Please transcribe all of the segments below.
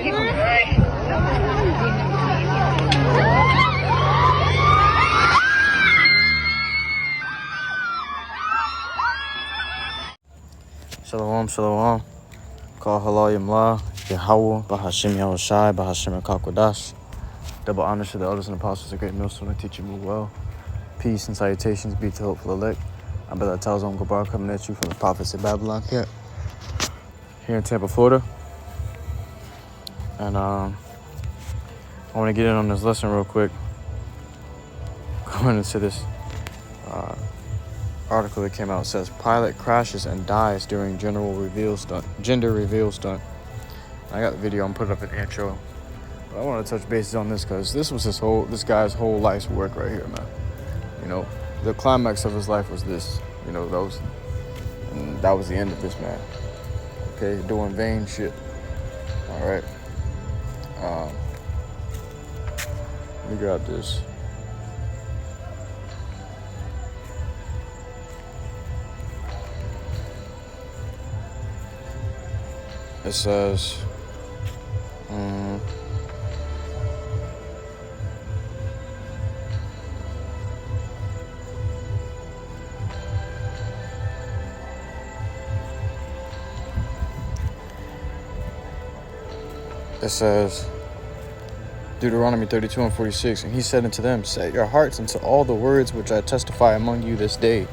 Shalom, shalom. Call HALALYAM, YAHAWAH, BAHASHAM, BAHASHAM, QADASH. Double honors to the elders and apostles of great millstone and teach you move well. Peace and salutations be to hopeful elect. I'm Brother Talzon Gabar coming at you from the prophets of Babylon camp here in Tampa, Florida. And I want to get in on this lesson real quick. Going into this article that came out, it says pilot crashes and dies during gender reveal stunt. I got the video, I'm putting up an intro. But I want to touch bases on this because this was this guy's whole life's work right here, man. You know, the climax of his life was this. You know, that was the end of this man. Okay, doing vain shit. All right. Let me grab this. It says, Deuteronomy 32:46, and he said unto them, set your hearts unto all the words which I testify among you this day,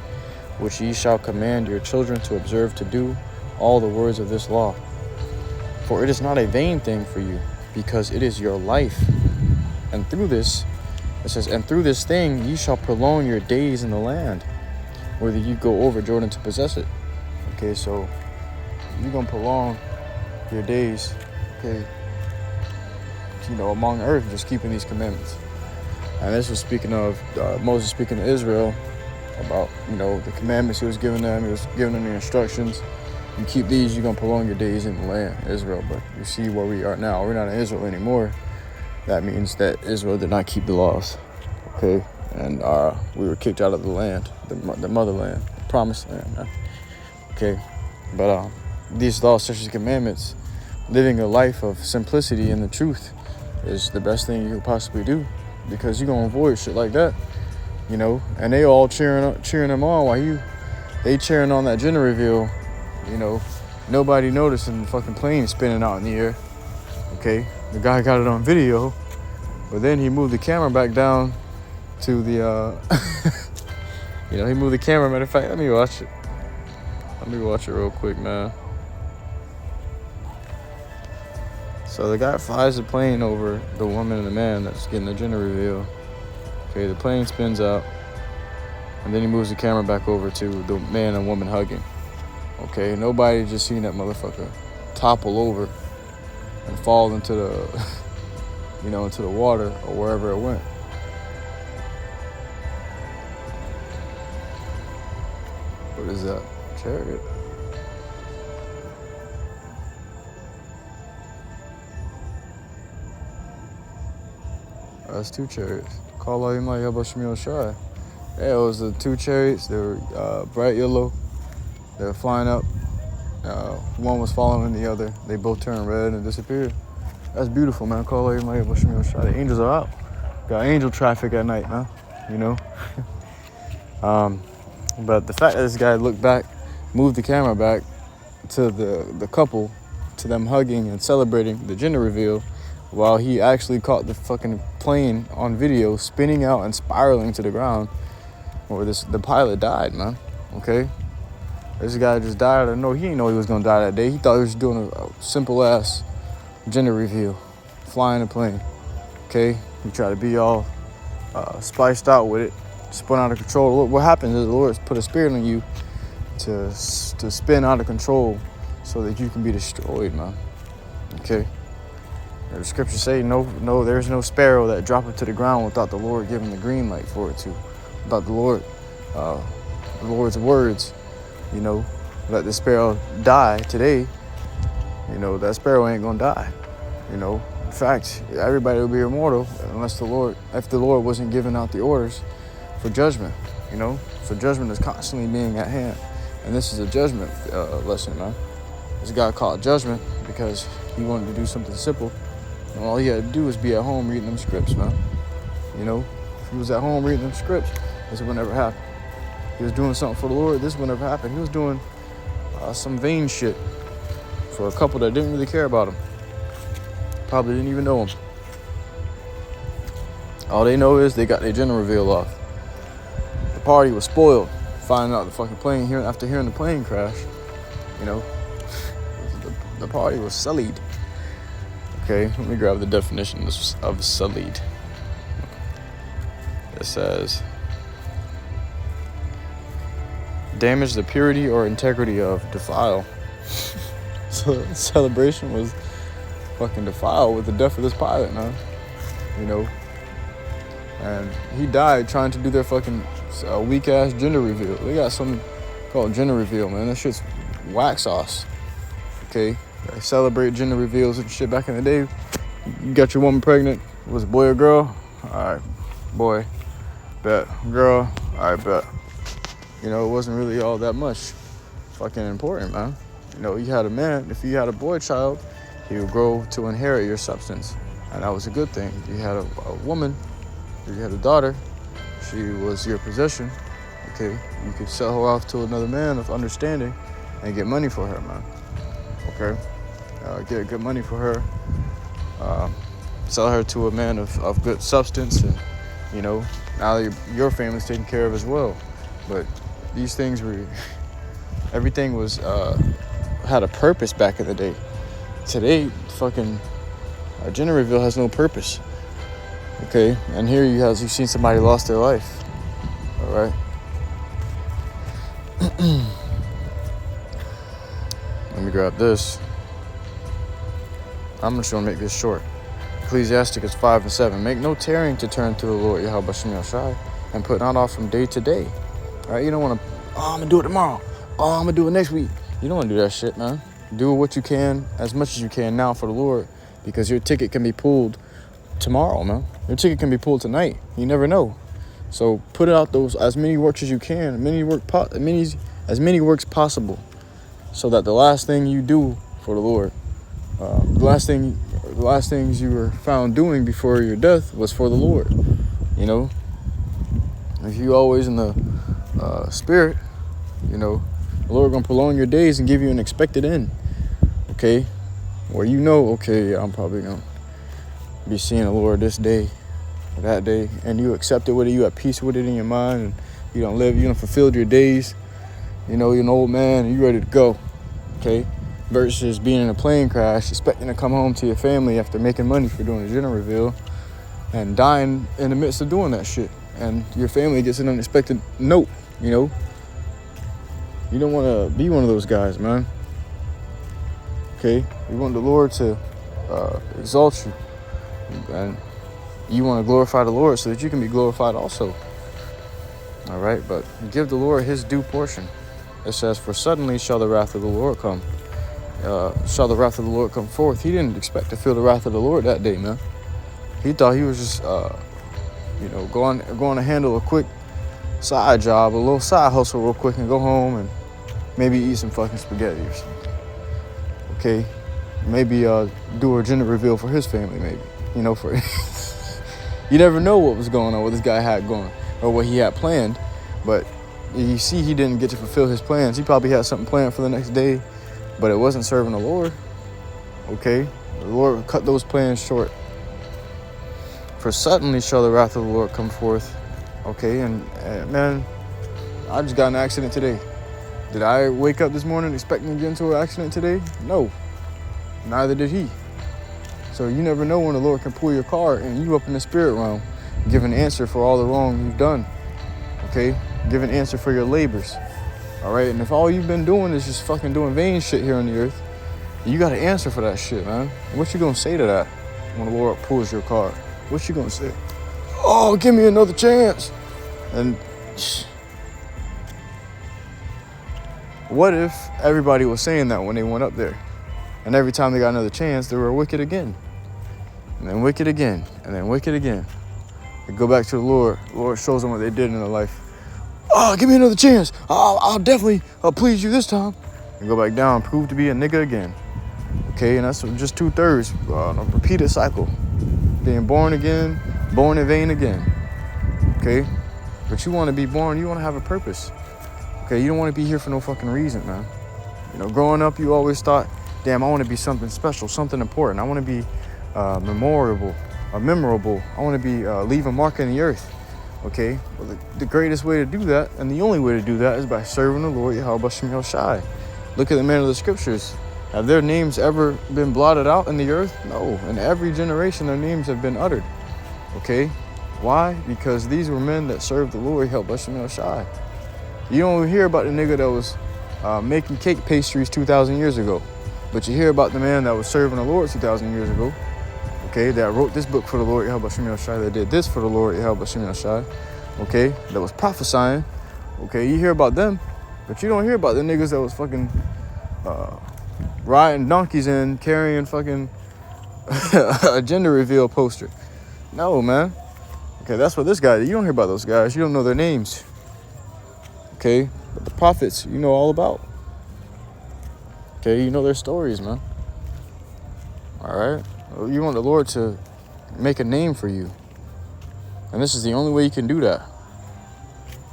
which ye shall command your children to observe to do all the words of this law. For it is not a vain thing for you, because it is your life. And through this, it says, and through this thing ye shall prolong your days in the land, whether you go over Jordan to possess it. Okay, so you're going to prolong your days, okay, you know, among earth, just keeping these commandments. And this was speaking of Moses speaking to Israel about, you know, the commandments he was giving them. He was giving them the instructions. You keep these, you're going to prolong your days in the land, Israel. But you see where we are now. We're not in Israel anymore. That means that Israel did not keep the laws, okay? And we were kicked out of the land, the motherland, the promised land, okay? But these laws, statutes, and commandments, living a life of simplicity and the truth is the best thing you could possibly do, because you're going to avoid shit like that, you know? And they all cheering them on while they cheering on that gender reveal. You know, nobody noticing the fucking plane spinning out in the air. Okay, the guy got it on video, but then he moved the camera back down to the, you know, he moved the camera. Matter of fact, let me watch it. Let me watch it real quick, man. So the guy flies the plane over the woman and the man that's getting the gender reveal. Okay, the plane spins out, and then he moves the camera back over to the man and woman hugging. Okay, nobody just seen that motherfucker topple over and fall into the, you know, into the water or wherever it went. What is that? Chariot? That's two chariots. HALALYAM, YAHAWASHI. Yeah, it was the two chariots. They were bright yellow. They were flying up. One was following the other. They both turned red and disappeared. That's beautiful, man. HALALYAM, YAHAWASHI. The angels are out. Got angel traffic at night, man. You know? But the fact that this guy looked back, moved the camera back to the couple, to them hugging and celebrating the gender reveal, while he actually caught the fucking plane on video spinning out and spiraling to the ground, where the pilot died, man. Okay? This guy just died. I know he didn't know he was gonna die that day. He thought he was doing a simple ass gender reveal, flying a plane. Okay, he tried to be all spiced out with it, spun out of control. What happens is the Lord put a spirit in you to spin out of control, so that you can be destroyed, man. Okay. The scriptures say, no, there's no sparrow that droppeth to the ground without the Lord giving the green light for it to, without the Lord's words. You know, let the sparrow die today, you know, that sparrow ain't gonna die. You know, in fact, everybody will be immortal if the Lord wasn't giving out the orders for judgment, you know. So judgment is constantly being at hand. And this is a judgment lesson, man. This guy called judgment because He wanted to do something simple. And all he had to do was be at home reading them scripts, man. You know, if he was at home reading them scripts, this would never happen. He was doing something for the Lord, this would never happen. He was doing some vain shit for a couple that didn't really care about him. Probably didn't even know him. All they know is they got their gender reveal off. The party was spoiled. Finding out the fucking plane here after hearing the plane crash. You know, the party was sullied. Okay, let me grab the definition of sullied. It says, damage the purity or integrity of, defile. So the celebration was fucking defiled with the death of this pilot, man. You know, and he died trying to do their fucking weak ass gender reveal. They got something called gender reveal, man. That shit's whack sauce. Okay, they celebrate gender reveals and shit back in the day. You got your woman pregnant. Was it boy or girl? All right, boy. Bet. Girl. All right, bet. You know, it wasn't really all that much fucking important, man. You know, you had a man. If you had a boy child, he would grow to inherit your substance, and that was a good thing. You had a woman. You had a daughter. She was your possession. Okay, you could sell her off to another man of understanding and get money for her, man. Okay, get good money for her. Sell her to a man of good substance, and you know, now your family's taken care of as well. But these things were, everything was had a purpose back in the day. Today, fucking gender reveal has no purpose. Okay, and here you've seen somebody lost their life. All right. Let me grab this. I'm just gonna make this short. Ecclesiasticus 5:7. Make no tarrying to turn to the Lord YAHAWASHI and put not off from day to day. All right, you don't want to. Oh, I'm gonna do it tomorrow. Oh, I'm gonna do it next week. You don't want to do that shit, man. Do what you can, as much as you can now for the Lord, because your ticket can be pulled tomorrow, man. Your ticket can be pulled tonight. You never know. So put out those as many works as you can, as many works possible, so that the last thing you do for the Lord, the last things you were found doing before your death was for the Lord. You know, if you always in the spirit, you know, the Lord gonna prolong your days and give you an expected end. Okay, where you know, okay, I'm probably gonna be seeing the Lord this day or that day, and you accept it with it, you at peace with it in your mind, and you don't fulfilled your days. You know, you're an old man and you ready to go. Okay, versus being in a plane crash, expecting to come home to your family after making money for doing a gender reveal and dying in the midst of doing that shit, and your family gets an unexpected note. You know, you don't want to be one of those guys, man. Okay, you want the Lord to exalt you, and you want to glorify the Lord so that you can be glorified also. All right, but give the Lord his due portion. It says, for suddenly shall the wrath of the Lord come. Shall the wrath of the Lord come forth. He didn't expect to feel the wrath of the Lord that day, man. He thought he was just, going to handle a quick side job, a little side hustle real quick and go home and maybe eat some fucking spaghetti or something. Okay, maybe do a gender reveal for his family, maybe. You know, for you never know what was going on, what this guy had going, or what he had planned. But you see, he didn't get to fulfill his plans. He probably had something planned for the next day, but it wasn't serving the Lord. Okay, the Lord cut those plans short. For suddenly shall the wrath of the Lord come forth. Okay, and man, I just got in an accident today. Did I wake up this morning expecting to get into an accident today? No, neither did he. So you never know when the Lord can pull your car and you up in the spirit realm, give an answer for all the wrong you've done. Okay, give an answer for your labors. All right, and if all you've been doing is just fucking doing vain shit here on the earth, you got to answer for that shit, man. What you gonna say to that when the Lord pulls your car? What you gonna say? Oh, give me another chance. And what if everybody was saying that when they went up there? And every time they got another chance, they were wicked again. And then wicked again. And then wicked again. They go back to the Lord. The Lord shows them what they did in their life. Oh, give me another chance. I'll definitely please you this time. And go back down, prove to be a nigga again. Okay, and that's just 2/3, a repeated cycle. Being born again, born in vain again. Okay, but you want to be born, you want to have a purpose. Okay, you don't want to be here for no fucking reason, man. You know, growing up, you always thought, damn, I want to be something special, something important. I want to be memorable. I want to be leave a mark in the earth. Okay, well, the greatest way to do that, and the only way to do that, is by serving the Lord YAHAWASHI. Look at the men of the scriptures. Have their names ever been blotted out in the earth? No. In every generation, their names have been uttered. Okay, why? Because these were men that served the Lord YAHAWASHI. You don't hear about the nigga that was making cake pastries 2,000 years ago, but you hear about the man that was serving the Lord 2,000 years ago. Okay, that wrote this book for the Lord YAHAWASHI, that did this for the Lord YAHAWASHI, okay, that was prophesying. Okay, you hear about them, but you don't hear about the niggas that was fucking riding donkeys and carrying fucking a gender reveal poster. No, man. Okay, that's what this guy did. You don't hear about those guys. You don't know their names. Okay, but the prophets, you know all about. Okay, you know their stories, man. All right. You want the Lord to make a name for you. And this is the only way you can do that.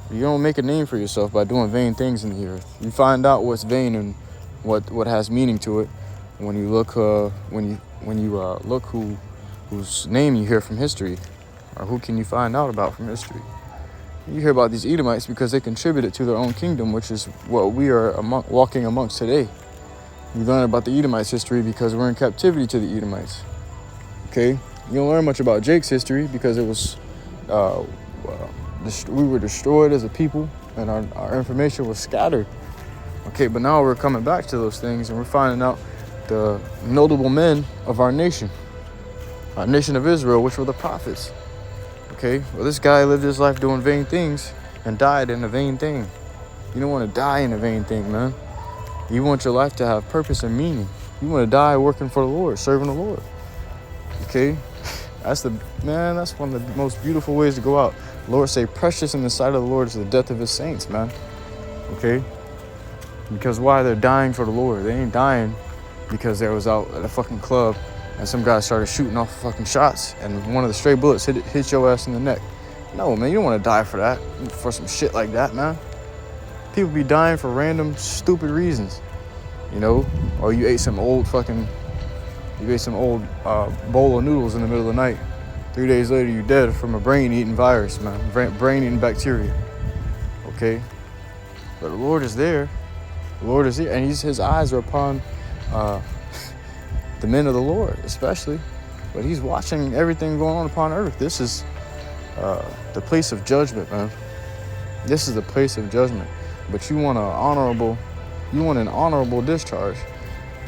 You don't make a name for yourself by doing vain things in the earth. You find out what's vain and what has meaning to it when you look look whose name you hear from history, or who can you find out about from history. You hear about these Edomites because they contributed to their own kingdom, which is what we are walking amongst today. You learn about the Edomites' history because we're in captivity to the Edomites. Okay, you don't learn much about Jake's history because it was we were destroyed as a people and our information was scattered. Okay, but now we're coming back to those things and we're finding out the notable men of our nation of Israel, which were the prophets. Okay, well, this guy lived his life doing vain things and died in a vain thing. You don't want to die in a vain thing, man. You want your life to have purpose and meaning. You want to die working for the Lord, serving the Lord. Okay, that's one of the most beautiful ways to go out. The Lord say, precious in the sight of the Lord is the death of his saints, man. Okay, because why? They're dying for the Lord. They ain't dying because they was out at a fucking club and some guy started shooting off fucking shots and one of the stray bullets hit your ass in the neck. No, man, you don't want to die for that, for some shit like that, man. People be dying for random, stupid reasons, you know? Or you ate some old bowl of noodles in the middle of the night. 3 days later, you're dead from a brain-eating virus, man. Brain-eating bacteria, okay? But the Lord is there. The Lord is here, and his eyes are upon the men of the Lord, especially. But he's watching everything going on upon earth. This is the place of judgment, man. This is the place of judgment. But you want an honorable discharge.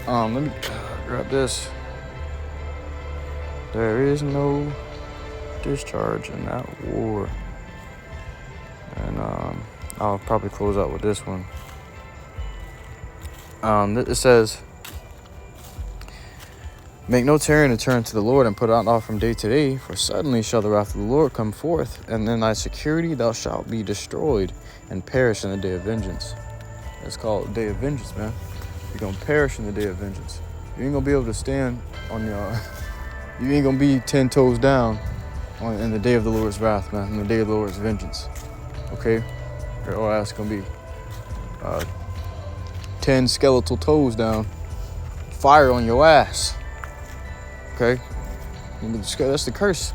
Let me grab this. There is no discharge in that war. And I'll probably close out with this one. It says, make no tarrying to turn to the Lord and put out off from day to day, for suddenly shall the wrath of the Lord come forth, and in thy security thou shalt be destroyed and perish in the day of vengeance. It's called day of vengeance, man. You're going to perish in the day of vengeance. You ain't going to be able to stand on your... You ain't going to be 10 toes down in the day of the Lord's wrath, man, in the day of the Lord's vengeance. Okay? Your ass going to be 10 skeletal toes down. Fire on your ass. Okay? That's the curse.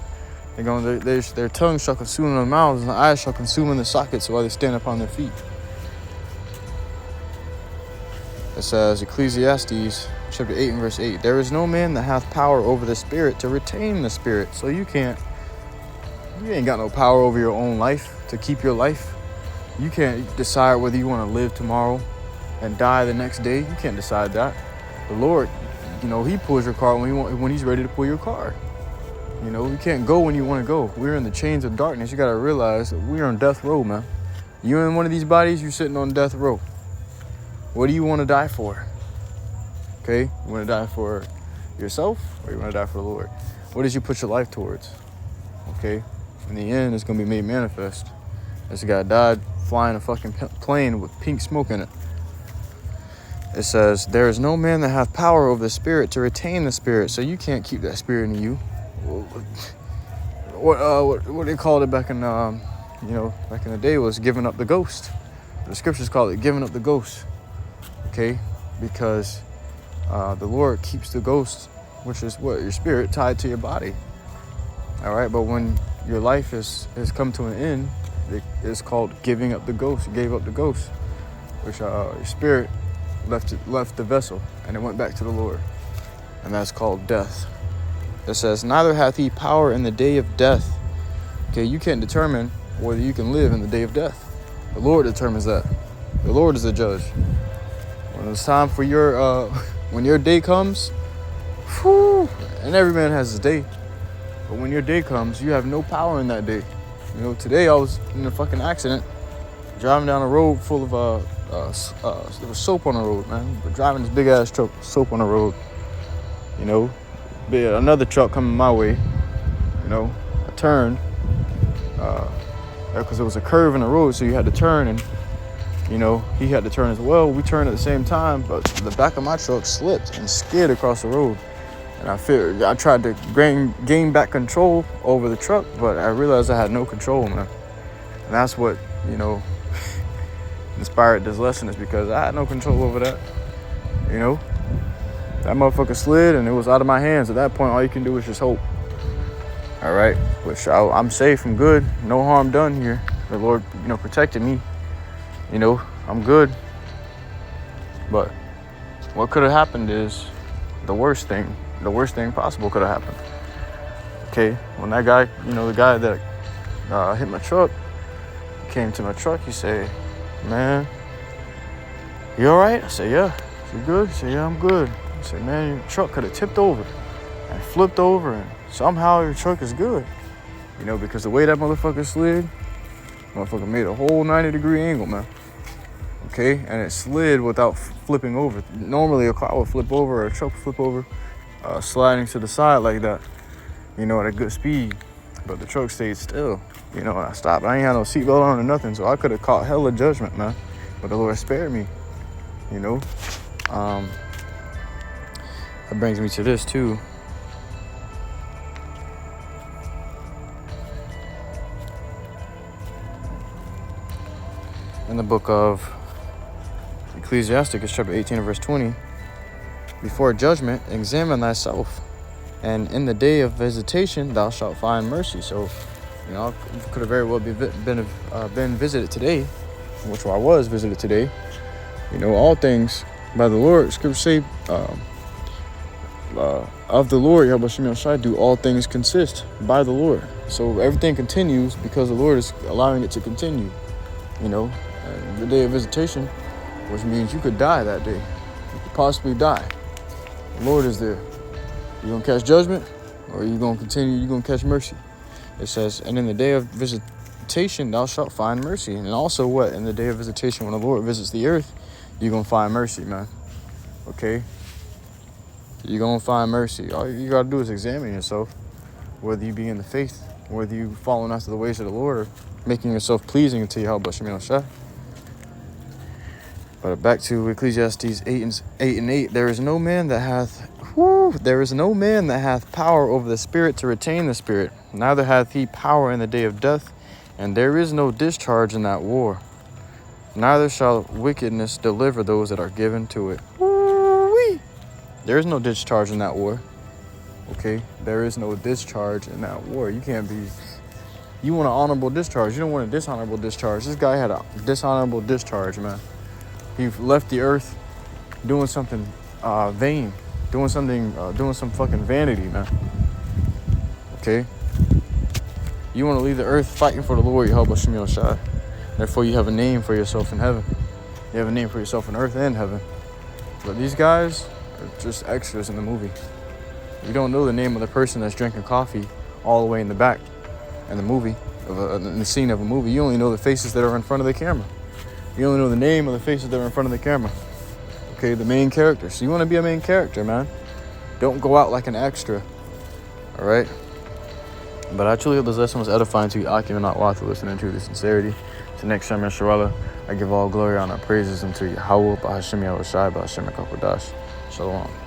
Their tongue shall consume in their mouths, and the eyes shall consume in the sockets while they stand upon their feet. It says, Ecclesiastes chapter 8 and verse 8, there is no man that hath power over the spirit to retain the spirit. So you ain't got no power over your own life to keep your life. You can't decide whether you want to live tomorrow and die the next day. You can't decide that. The Lord, he pulls your car when he's ready to pull your car. You can't go when you want to go. We're in the chains of darkness. You got to realize that we're on death row, man. You're in one of these bodies, you're sitting on death row. What do you want to die for? Okay? You want to die for yourself, or you want to die for the Lord? What did you put your life towards? Okay? In the end, it's going to be made manifest. This guy died flying a fucking plane with pink smoke in it. it says, there is no man that hath power over the spirit to retain the spirit. So you can't keep that spirit in you. What they called it back in back in the day was giving up the ghost. The scriptures call it giving up the ghost. Okay, because the Lord keeps the ghost, which is what, your spirit, tied to your body. All right, but when your life has come to an end, it's called giving up the ghost. You gave up the ghost, which your spirit left the vessel and it went back to the Lord, and that's called death. It says, neither hath he power in the day of death. Okay, you can't determine whether you can live in the day of death. The Lord determines that. The Lord is the judge. When it's time for your when your day comes, and every man has his day, but when your day comes, you have no power in that day. You know, today I was in a fucking accident, driving down a road full of there was soap on the road, man. But driving this big ass truck, soap on the road. You know, another truck coming my way. You know, I turned because there was a curve in the road, so you had to turn, and you know, he had to turn as well. We turned at the same time, but the back of my truck slipped and skid across the road. And I tried to gain back control over the truck, but I realized I had no control, man. And that's what, you know, inspired this lesson, is because I had no control over that. You know, that motherfucker slid and it was out of my hands. At that point, all you can do is just hope. All right, which I'm safe, I'm good, no harm done here. The Lord, you know, protected me. You know, I'm good. But what could have happened is the worst thing possible could have happened. Okay, when that guy, you know, the guy that hit my truck, came to my truck, he said, man, you all right? I said, yeah. You good? He said, yeah, I'm good. I said, man, your truck could have tipped over and flipped over, and somehow your truck is good. You know, because the way that motherfucker slid, motherfucker made a whole 90-degree angle, man. Okay, and it slid without flipping over. Normally a car would flip over, or a truck would flip over, sliding to the side like that, you know, at a good speed. But the truck stayed still, you know, and I stopped. I ain't had no seatbelt on or nothing, so I could have caught hella judgment, man. But the Lord spared me, you know. That brings me to this too. In the book of Ecclesiastes, chapter 18 and verse 20, before judgment, examine thyself, and in the day of visitation, thou shalt find mercy. So, you know, I could have very well been visited today, which I was visited today. You know, all things by the Lord, scriptures say, of the Lord, YAHAWASHI, do all things consist by the Lord. So everything continues because the Lord is allowing it to continue, you know. The day of visitation, which means you could die that day. You could possibly die. The Lord is there. You gonna catch judgment, or you gonna continue, you gonna catch mercy. It says, and in the day of visitation, thou shalt find mercy. And also what? In the day of visitation, when the Lord visits the earth, you're gonna find mercy, man. Okay? You're gonna find mercy. All you gotta do is examine yourself, whether you be in the faith, whether you following after the ways of the Lord, or making yourself pleasing to YAHAWASHI. But back to Ecclesiastes 8 and 8. There is no man that hath power over the spirit to retain the spirit, neither hath he power in the day of death, and there is no discharge in that war. Neither shall wickedness deliver those that are given to it. Woo-wee. There is no discharge in that war. Okay? There is no discharge in that war. You can't be... You want an honorable discharge. You don't want a dishonorable discharge. This guy had a dishonorable discharge, man. He left the earth doing something vain, doing some fucking vanity, man. Okay? You want to leave the earth fighting for the Lord, YAHAWASHI. Therefore, you have a name for yourself in heaven. You have a name for yourself in earth and heaven. But these guys are just extras in the movie. You don't know the name of the person that's drinking coffee all the way in the back in the movie, in the scene of a movie. You only know the faces that are in front of the camera. You only know the name of the faces that are in front of the camera. Okay, the main character. So you want to be a main character, man. Don't go out like an extra. All right? But I truly hope this lesson was edifying to you. Akim and not Wath, listening to the sincerity. To next time, inshallah. I give all glory, honor, praises unto Yahawah, BAHASHAM, YAHAWASHI, BAHASHAM, QADASH. Shalom.